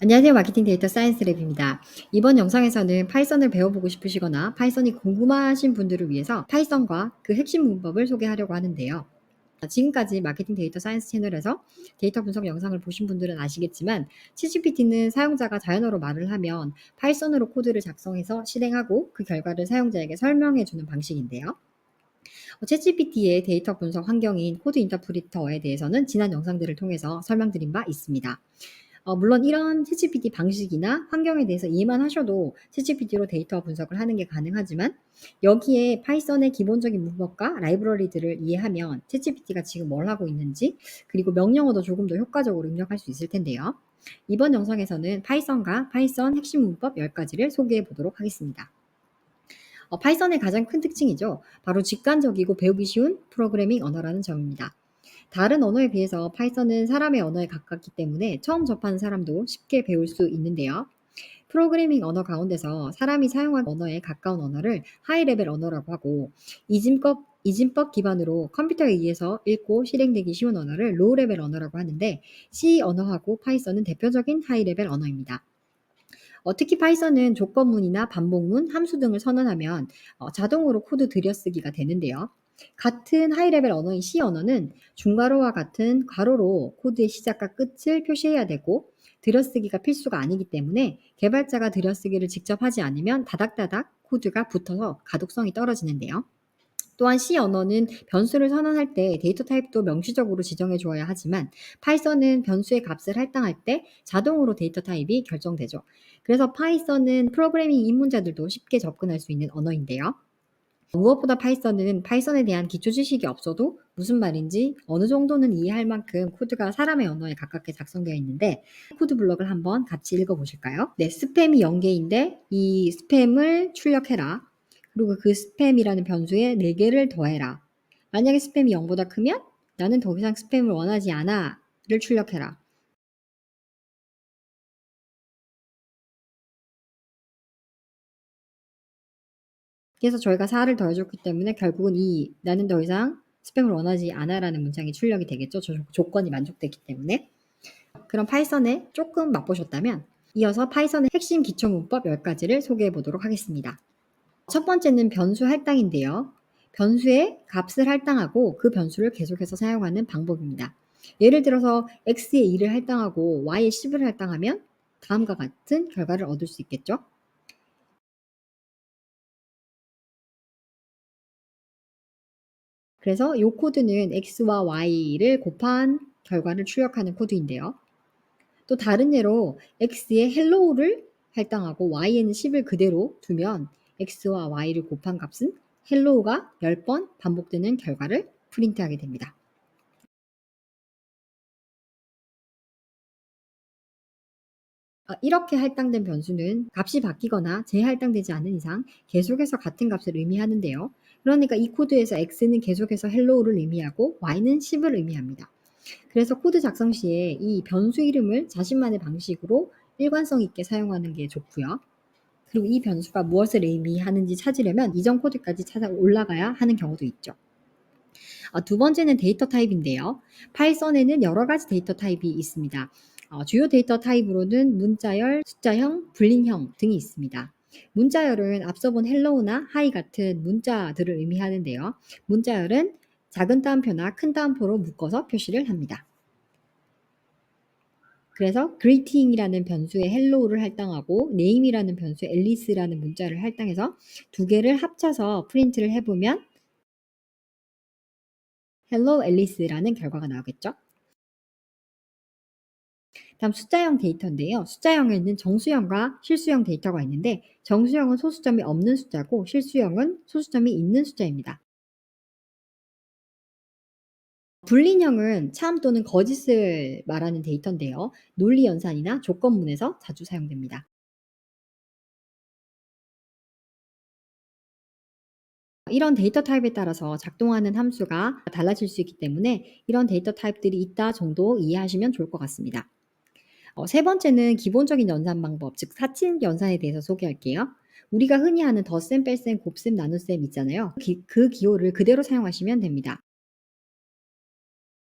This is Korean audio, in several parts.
안녕하세요. 마케팅 데이터 사이언스 랩입니다. 이번 영상에서는 파이썬을 배워보고 싶으시거나 파이썬이 궁금하신 분들을 위해서 파이썬과 그 핵심 문법을 소개하려고 하는데요. 지금까지 마케팅 데이터 사이언스 채널에서 데이터 분석 영상을 보신 분들은 아시겠지만 챗GPT는 사용자가 자연어로 말을 하면 파이썬으로 코드를 작성해서 실행하고 그 결과를 사용자에게 설명해주는 방식인데요. 챗GPT의 데이터 분석 환경인 코드 인터프리터에 대해서는 지난 영상들을 통해서 설명드린 바 있습니다. 물론 이런 챗GPT 방식이나 환경에 대해서 이해만 하셔도 챗GPT로 데이터 분석을 하는 게 가능하지만 여기에 파이썬의 기본적인 문법과 라이브러리들을 이해하면 챗GPT가 지금 뭘 하고 있는지 그리고 명령어도 조금 더 효과적으로 입력할 수 있을 텐데요. 이번 영상에서는 파이썬과 파이썬 핵심 문법 10가지를 소개해 보도록 하겠습니다. 파이썬의 가장 큰 특징이죠. 바로 직관적이고 배우기 쉬운 프로그래밍 언어라는 점입니다. 다른 언어에 비해서 파이썬은 사람의 언어에 가깝기 때문에 처음 접하는 사람도 쉽게 배울 수 있는데요. 프로그래밍 언어 가운데서 사람이 사용한 언어에 가까운 언어를 하이 레벨 언어라고 하고 이진법 기반으로 컴퓨터에 의해서 읽고 실행되기 쉬운 언어를 로우 레벨 언어라고 하는데 C 언어하고 파이썬은 대표적인 하이 레벨 언어입니다. 특히 파이썬은 조건문이나 반복문, 함수 등을 선언하면 자동으로 코드 들여쓰기가 되는데요. 같은 하이레벨 언어인 C 언어는 중괄호와 같은 괄호로 코드의 시작과 끝을 표시해야 되고 들여쓰기가 필수가 아니기 때문에 개발자가 들여쓰기를 직접 하지 않으면 다닥다닥 코드가 붙어서 가독성이 떨어지는데요. 또한 C 언어는 변수를 선언할 때 데이터 타입도 명시적으로 지정해 주어야 하지만 파이썬은 변수의 값을 할당할 때 자동으로 데이터 타입이 결정되죠. 그래서 파이썬은 프로그래밍 입문자들도 쉽게 접근할 수 있는 언어인데요. 무엇보다 파이썬은 파이썬에 대한 기초 지식이 없어도 무슨 말인지 어느 정도는 이해할 만큼 코드가 사람의 언어에 가깝게 작성되어 있는데 코드 블럭을 한번 같이 읽어보실까요? 네, 스팸이 0개인데 이 스팸을 출력해라. 그리고 그 스팸이라는 변수에 4개를 더해라. 만약에 스팸이 0보다 크면 나는 더 이상 스팸을 원하지 않아를 출력해라. 그래서 저희가 4를 더해줬기 때문에 결국은 이 나는 더 이상 스팸을 원하지 않아라는 문장이 출력이 되겠죠. 조건이 만족됐기 때문에. 그럼 파이썬에 조금 맛보셨다면 이어서 파이썬의 핵심 기초 문법 10가지를 소개해 보도록 하겠습니다. 첫 번째는 변수 할당인데요. 변수에 값을 할당하고 그 변수를 계속해서 사용하는 방법입니다. 예를 들어서 x에 2를 할당하고 y에 10을 할당하면 다음과 같은 결과를 얻을 수 있겠죠. 그래서 이 코드는 x와 y를 곱한 결과를 출력하는 코드인데요. 또 다른 예로 x에 hello를 할당하고 y에는 10을 그대로 두면 x와 y를 곱한 값은 hello가 10번 반복되는 결과를 프린트하게 됩니다. 이렇게 할당된 변수는 값이 바뀌거나 재할당되지 않은 이상 계속해서 같은 값을 의미하는데요. 그러니까 이 코드에서 x는 계속해서 hello를 의미하고 y는 10을 의미합니다. 그래서 코드 작성 시에 이 변수 이름을 자신만의 방식으로 일관성 있게 사용하는 게 좋고요. 그리고 이 변수가 무엇을 의미하는지 찾으려면 이전 코드까지 찾아 올라가야 하는 경우도 있죠. 두 번째는 데이터 타입인데요. 파이썬에는 여러 가지 데이터 타입이 있습니다. 주요 데이터 타입으로는 문자열, 숫자형, 불린형 등이 있습니다. 문자열은 앞서 본 hello나 hi 같은 문자들을 의미하는데요. 문자열은 작은 따옴표나 큰 따옴표로 묶어서 표시를 합니다. 그래서 greeting이라는 변수에 hello를 할당하고 name이라는 변수에 앨리스라는 문자를 할당해서 두 개를 합쳐서 프린트를 해보면 hello 앨리스라는 결과가 나오겠죠. 다음 숫자형 데이터인데요. 숫자형에는 정수형과 실수형 데이터가 있는데 정수형은 소수점이 없는 숫자고 실수형은 소수점이 있는 숫자입니다. 불린형은 참 또는 거짓을 말하는 데이터인데요. 논리 연산이나 조건문에서 자주 사용됩니다. 이런 데이터 타입에 따라서 작동하는 함수가 달라질 수 있기 때문에 이런 데이터 타입들이 있다 정도 이해하시면 좋을 것 같습니다. 세 번째는 기본적인 연산 방법, 즉 사칙 연산에 대해서 소개할게요. 우리가 흔히 하는 덧셈, 뺄셈, 곱셈, 나눗셈 있잖아요. 그 기호를 그대로 사용하시면 됩니다.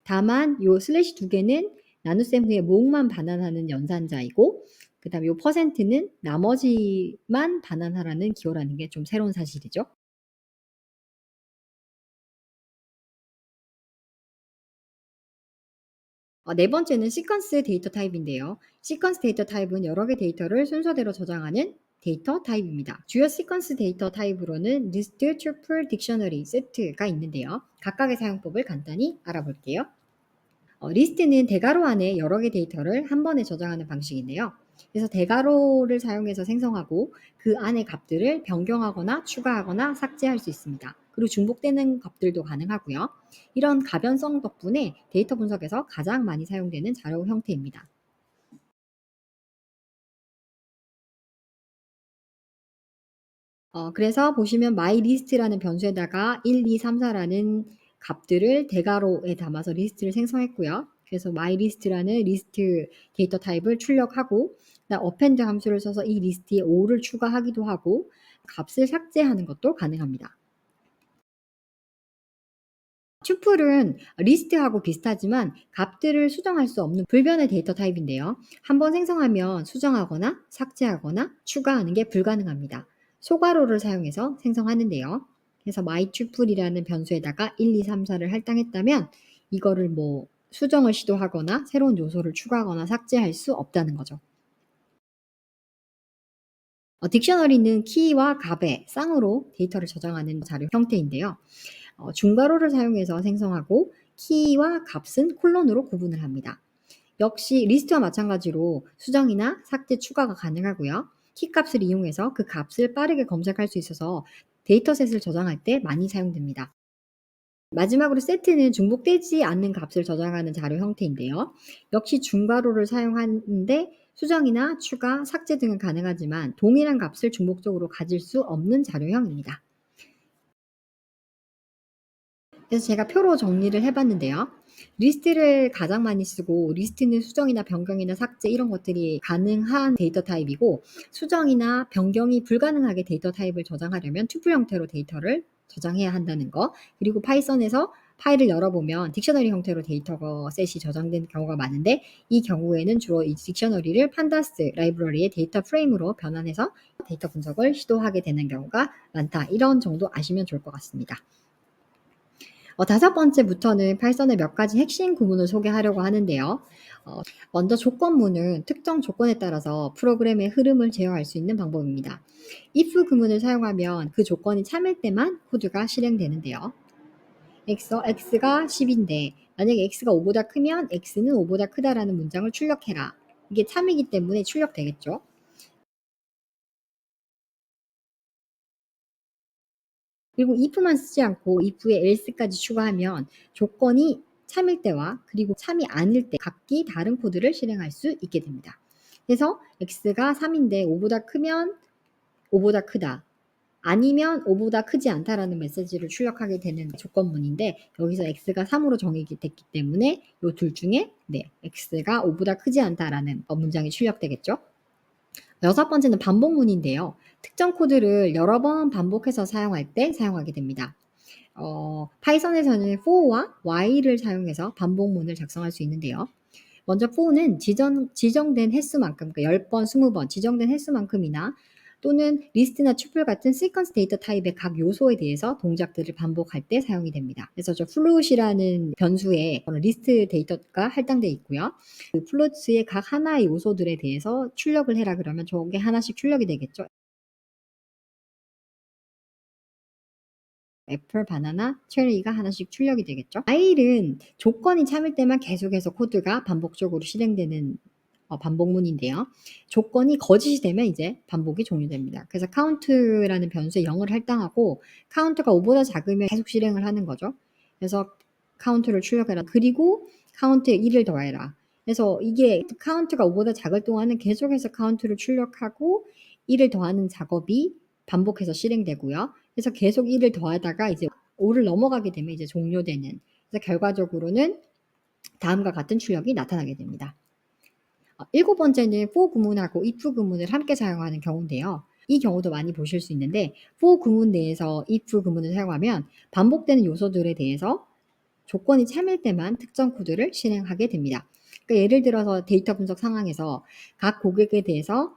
다만 요 슬래시 두 개는 나눗셈 후에 모음만 반환하는 연산자이고 그다음에 요 퍼센트는 나머지만 반환하라는 기호라는 게 좀 새로운 사실이죠. 네 번째는 시퀀스 데이터 타입인데요. 시퀀스 데이터 타입은 여러 개 데이터를 순서대로 저장하는 데이터 타입입니다. 주요 시퀀스 데이터 타입으로는 리스트, 튜플, 딕셔너리, 세트가 있는데요. 각각의 사용법을 간단히 알아볼게요. 리스트는 대괄호 안에 여러 개 데이터를 한 번에 저장하는 방식인데요. 그래서 대괄호를 사용해서 생성하고 그 안에 값들을 변경하거나 추가하거나 삭제할 수 있습니다. 그리고 중복되는 값들도 가능하고요. 이런 가변성 덕분에 데이터 분석에서 가장 많이 사용되는 자료 형태입니다. 그래서 보시면 myList라는 변수에다가 1, 2, 3, 4라는 값들을 대괄호에 담아서 리스트를 생성했고요. 그래서 myList라는 리스트 데이터 타입을 출력하고 그다음 append 함수를 써서 이 리스트에 5를 추가하기도 하고 값을 삭제하는 것도 가능합니다. 튜플은 리스트하고 비슷하지만 값들을 수정할 수 없는 불변의 데이터 타입인데요. 한번 생성하면 수정하거나 삭제하거나 추가하는 게 불가능합니다. 소괄호를 사용해서 생성하는데요. 그래서 myTuple이라는 변수에다가 1, 2, 3, 4를 할당했다면 이거를 뭐 수정을 시도하거나 새로운 요소를 추가하거나 삭제할 수 없다는 거죠. 딕셔너리는 키와 값의 쌍으로 데이터를 저장하는 자료 형태인데요. 중괄호를 사용해서 생성하고 키와 값은 콜론으로 구분을 합니다. 역시 리스트와 마찬가지로 수정이나 삭제 추가가 가능하고요. 키 값을 이용해서 그 값을 빠르게 검색할 수 있어서 데이터셋을 저장할 때 많이 사용됩니다. 마지막으로 세트는 중복되지 않는 값을 저장하는 자료 형태인데요. 역시 중괄호를 사용하는데 수정이나 추가, 삭제 등은 가능하지만 동일한 값을 중복적으로 가질 수 없는 자료형입니다. 그래서 제가 표로 정리를 해 봤는데요. 리스트를 가장 많이 쓰고 리스트는 수정이나 변경이나 삭제 이런 것들이 가능한 데이터 타입이고 수정이나 변경이 불가능하게 데이터 타입을 저장하려면 튜플 형태로 데이터를 저장해야 한다는 거. 그리고 파이썬에서 파일을 열어보면 딕셔너리 형태로 데이터 셋이 저장된 경우가 많은데 이 경우에는 주로 이 딕셔너리를 판다스 라이브러리의 데이터 프레임으로 변환해서 데이터 분석을 시도하게 되는 경우가 많다. 이런 정도 아시면 좋을 것 같습니다. 다섯 번째부터는 파이썬의 몇 가지 핵심 구문을 소개하려고 하는데요. 먼저 조건문은 특정 조건에 따라서 프로그램의 흐름을 제어할 수 있는 방법입니다. if 구문을 사용하면 그 조건이 참일 때만 코드가 실행되는데요. x가 10인데 만약에 x가 5보다 크면 x는 5보다 크다라는 문장을 출력해라. 이게 참이기 때문에 출력되겠죠. 그리고 if만 쓰지 않고 if에 else까지 추가하면 조건이 참일 때와 그리고 참이 아닐 때 각기 다른 코드를 실행할 수 있게 됩니다. 그래서 x가 3인데 5보다 크면 5보다 크다. 아니면 5보다 크지 않다라는 메시지를 출력하게 되는 조건문인데 여기서 x가 3으로 정의됐기 때문에 이 둘 중에 x가 5보다 크지 않다라는 문장이 출력되겠죠. 여섯 번째는 반복문인데요. 특정 코드를 여러 번 반복해서 사용할 때 사용하게 됩니다. 파이썬에서는 for와 while을 사용해서 반복문을 작성할 수 있는데요. 먼저 for는 지정된 횟수만큼, 그러니까 10번, 20번 지정된 횟수만큼이나 또는 리스트나 튜플 같은 시퀀스 데이터 타입의 각 요소에 대해서 동작들을 반복할 때 사용이 됩니다. 그래서 저 float이라는 변수에 리스트 데이터가 할당되어 있고요. 그 플로트의 각 하나의 요소들에 대해서 출력을 해라 그러면 저게 하나씩 출력이 되겠죠. 애플, 바나나, 체리가 하나씩 출력이 되겠죠. while은 조건이 참일 때만 계속해서 코드가 반복적으로 실행되는 반복문인데요. 조건이 거짓이 되면 이제 반복이 종료됩니다. 그래서 count라는 변수에 0을 할당하고 count가 5보다 작으면 계속 실행을 하는 거죠. 그래서 count를 출력해라. 그리고 count에 1을 더해라. 그래서 이게 count가 5보다 작을 동안은 계속해서 count를 출력하고 1을 더하는 작업이 반복해서 실행되고요. 그래서 계속 1을 더하다가 이제 5를 넘어가게 되면 이제 종료되는. 그래서 결과적으로는 다음과 같은 출력이 나타나게 됩니다. 일곱 번째는 for 구문하고 if 구문을 함께 사용하는 경우인데요. 이 경우도 많이 보실 수 있는데 for 구문 내에서 if 구문을 사용하면 반복되는 요소들에 대해서 조건이 참일 때만 특정 코드를 실행하게 됩니다. 그러니까 예를 들어서 데이터 분석 상황에서 각 고객에 대해서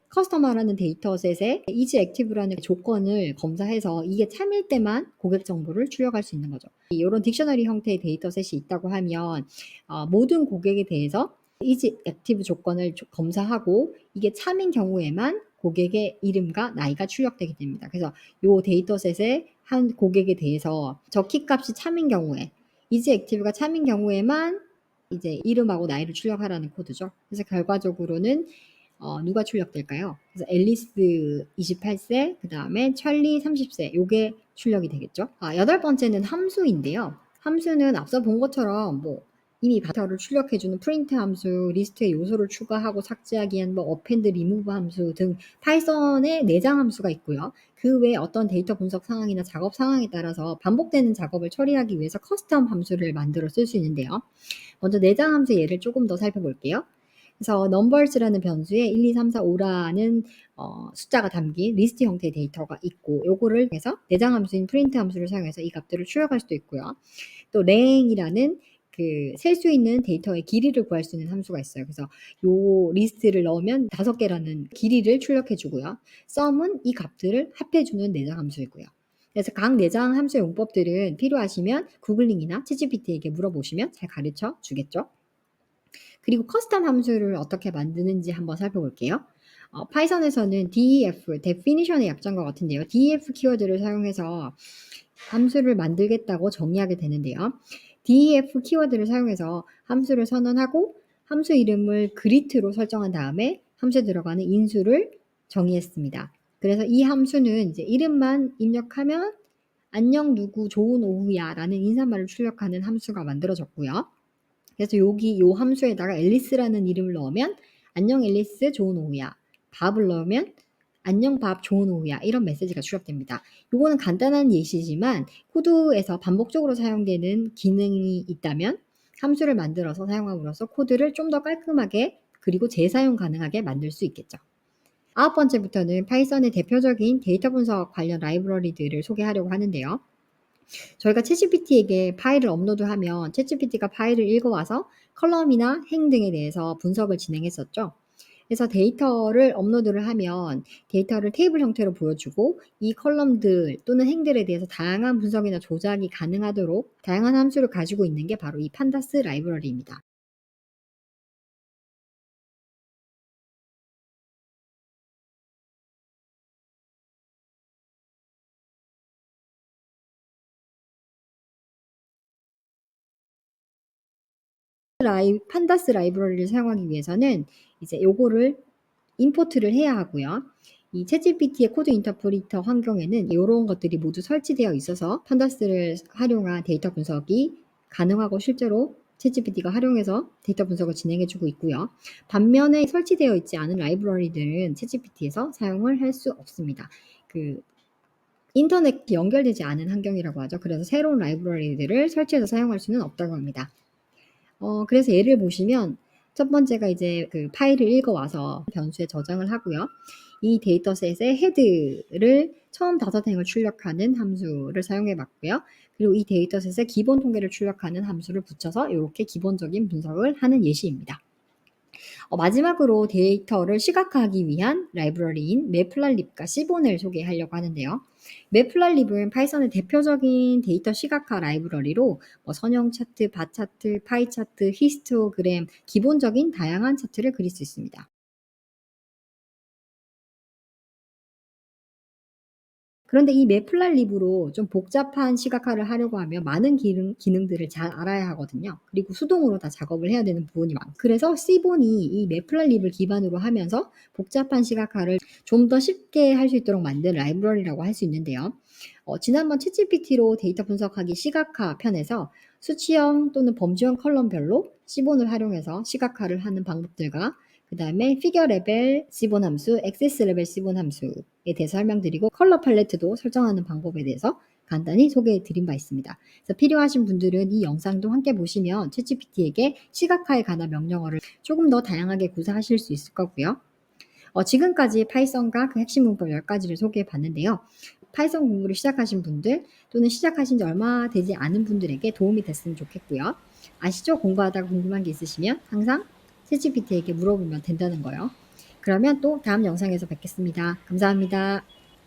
커스터마라는 데이터셋에 is active라는 조건을 검사해서 이게 참일 때만 고객 정보를 출력할 수 있는 거죠. 이런 딕셔너리 형태의 데이터셋이 있다고 하면 모든 고객에 대해서 is active 조건을 검사하고 이게 참인 경우에만 고객의 이름과 나이가 출력되게 됩니다. 그래서 이 데이터셋의 한 고객에 대해서 저 키값이 참인 경우에 is active가 참인 경우에만 이제 이름하고 나이를 출력하라는 코드죠. 그래서 결과적으로는 누가 출력될까요? 그래서 앨리스 28세, 그 다음에 찰리 30세, 요게 출력이 되겠죠. 여덟 번째는 함수인데요. 함수는 앞서 본 것처럼 이미 데이터를 출력해주는 프린트 함수, 리스트에 요소를 추가하고 삭제하기 위한 어펜드, 리무브 함수 등 파이썬의 내장 함수가 있고요. 그 외에 어떤 데이터 분석 상황이나 작업 상황에 따라서 반복되는 작업을 처리하기 위해서 커스텀 함수를 만들어 쓸 수 있는데요. 먼저 내장 함수 예를 조금 더 살펴볼게요. 그래서 numbers라는 변수에 1, 2, 3, 4, 5라는 숫자가 담긴 리스트 형태의 데이터가 있고 요거를 해서 내장 함수인 프린트 함수를 사용해서 이 값들을 출력할 수도 있고요. 또 length이라는 셀 수 있는 데이터의 길이를 구할 수 있는 함수가 있어요. 그래서 요 리스트를 넣으면 5개라는 길이를 출력해 주고요. sum은 이 값들을 합해 주는 내장 함수이고요. 그래서 각 내장 함수의 용법들은 필요하시면 구글링이나 챗GPT에게 물어보시면 잘 가르쳐 주겠죠. 그리고 커스텀 함수를 어떻게 만드는지 한번 살펴볼게요. 파이썬에서는 def, definition의 약자인 것 같은데요. def 키워드를 사용해서 함수를 만들겠다고 정의하게 되는데요. def 키워드를 사용해서 함수를 선언하고 함수 이름을 그리트로 설정한 다음에 함수에 들어가는 인수를 정의했습니다. 그래서 이 함수는 이제 이름만 입력하면 안녕 누구 좋은 오후야 라는 인사말을 출력하는 함수가 만들어졌고요. 그래서 여기 요 함수에다가 앨리스라는 이름을 넣으면 안녕 앨리스 좋은 오후야. 밥을 넣으면 안녕 밥 좋은 오후야. 이런 메시지가 출력됩니다. 요거는 간단한 예시지만 코드에서 반복적으로 사용되는 기능이 있다면 함수를 만들어서 사용함으로써 코드를 좀 더 깔끔하게 그리고 재사용 가능하게 만들 수 있겠죠. 9번째부터는 파이썬의 대표적인 데이터 분석 관련 라이브러리들을 소개하려고 하는데요. 저희가 챗GPT에게 파일을 업로드하면 챗GPT가 파일을 읽어와서 컬럼이나 행 등에 대해서 분석을 진행했었죠. 그래서 데이터를 업로드를 하면 데이터를 테이블 형태로 보여주고 이 컬럼들 또는 행들에 대해서 다양한 분석이나 조작이 가능하도록 다양한 함수를 가지고 있는 게 바로 이 판다스 라이브러리입니다. 판다스 라이브러리를 사용하기 위해서는 이제 요거를 임포트를 해야 하고요. 이 챗GPT의 코드 인터프리터 환경에는 이런 것들이 모두 설치되어 있어서 판다스를 활용한 데이터 분석이 가능하고 실제로 챗GPT가 활용해서 데이터 분석을 진행해주고 있고요. 반면에 설치되어 있지 않은 라이브러리들은 챗GPT에서 사용을 할 수 없습니다. 인터넷 연결되지 않은 환경이라고 하죠. 그래서 새로운 라이브러리들을 설치해서 사용할 수는 없다고 합니다. 그래서 예를 보시면 첫 번째가 이제 파일을 읽어와서 변수에 저장을 하고요. 이 데이터셋의 헤드를 처음 5행을 출력하는 함수를 사용해 봤고요. 그리고 이 데이터셋의 기본 통계를 출력하는 함수를 붙여서 이렇게 기본적인 분석을 하는 예시입니다. 마지막으로 데이터를 시각화하기 위한 라이브러리인 매플랄립과 시본을 소개하려고 하는데요. 매플랄립은 파이썬의 대표적인 데이터 시각화 라이브러리로 선형 차트, 바 차트, 파이 차트, 히스토그램, 기본적인 다양한 차트를 그릴 수 있습니다. 그런데 이 매플랄립으로 좀 복잡한 시각화를 하려고 하면 많은 기능들을 잘 알아야 하거든요. 그리고 수동으로 다 작업을 해야 되는 부분이 많고 그래서 시본이 이 매플랄립을 기반으로 하면서 복잡한 시각화를 좀 더 쉽게 할 수 있도록 만든 라이브러리라고 할 수 있는데요. 지난번 챗GPT로 데이터 분석하기 시각화 편에서 수치형 또는 범주형 컬럼별로 시본을 활용해서 시각화를 하는 방법들과 그 다음에 피겨 레벨 시본 함수, 액세스 레벨 시본 함수에 대해서 설명드리고 컬러 팔레트도 설정하는 방법에 대해서 간단히 소개해 드린 바 있습니다. 그래서 필요하신 분들은 이 영상도 함께 보시면 챗GPT에게 시각화에 관한 명령어를 조금 더 다양하게 구사하실 수 있을 거고요. 지금까지 파이썬과 그 핵심 문법 10가지를 소개해 봤는데요. 파이썬 공부를 시작하신 분들 또는 시작하신 지 얼마 되지 않은 분들에게 도움이 됐으면 좋겠고요. 아시죠? 공부하다가 궁금한 게 있으시면 항상 챗GPT에게 물어보면 된다는 거요. 그러면 또 다음 영상에서 뵙겠습니다. 감사합니다.